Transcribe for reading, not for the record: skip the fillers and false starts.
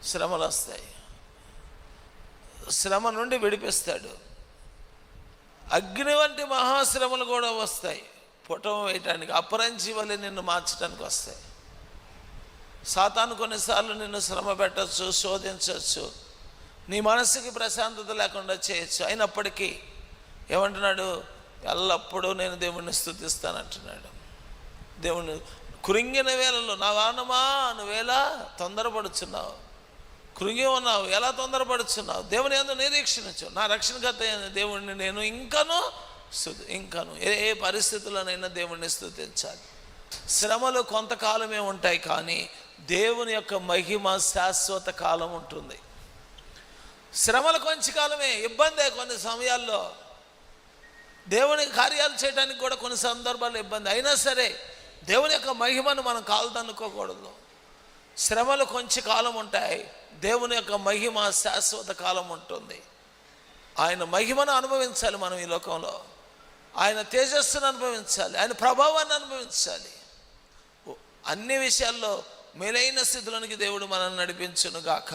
శ్రమలు వస్తాయి, శ్రమ నుండి విడిపిస్తాడు. అగ్ని వంటి మహాశ్రమలు కూడా వస్తాయి, పుటం వేయటానికి, అపరంజి వలె నిన్ను మార్చడానికి వస్తాయి. సాతాను కొన్నిసార్లు నిన్ను శ్రమ పెట్టచ్చు, శోధించవచ్చు, నీ మనసుకి ప్రశాంతత లేకుండా చేయొచ్చు. అయినప్పటికీ ఏమంటున్నాడు? ఎల్లప్పుడూ నేను దేవుణ్ణి స్తుతిస్తానంటున్నాడు. దేవుని కృంగిన వేళలో, నా వానమా నువ్వేలా తొందరపడుచున్నావు, కృంగి ఉన్నావు, ఎలా తొందరపడుచున్నావు, దేవుని యందు నిరీక్షించు, నా రక్షణకర్త అయిన దేవుణ్ణి నేను ఇంకను ఏ పరిస్థితుల్లోనైనా దేవుణ్ణి స్తుతించాలి. శ్రమలు కొంతకాలమే ఉంటాయి, కానీ దేవుని యొక్క మహిమ శాశ్వత కాలం ఉంటుంది. శ్రమలు కొంచెం కాలమే, ఇబ్బందే కొన్ని సమయాల్లో, దేవుని కార్యాలు చేయడానికి కూడా కొన్ని సందర్భాల్లో ఇబ్బంది. అయినా సరే దేవుని యొక్క మహిమను మనం కాలుదనుకోకూడదు. శ్రమలు కొంచెం కాలం ఉంటాయి, దేవుని యొక్క మహిమ శాశ్వత కాలం ఉంటుంది. ఆయన మహిమను అనుభవించాలి మనం ఈ లోకంలో, ఆయన తేజస్సును అనుభవించాలి, ఆయన ప్రభావాన్ని అనుభవించాలి. అన్ని విషయాల్లో మేలైన స్థితిలోనికి దేవుడు మనల్ని నడిపించును గాక.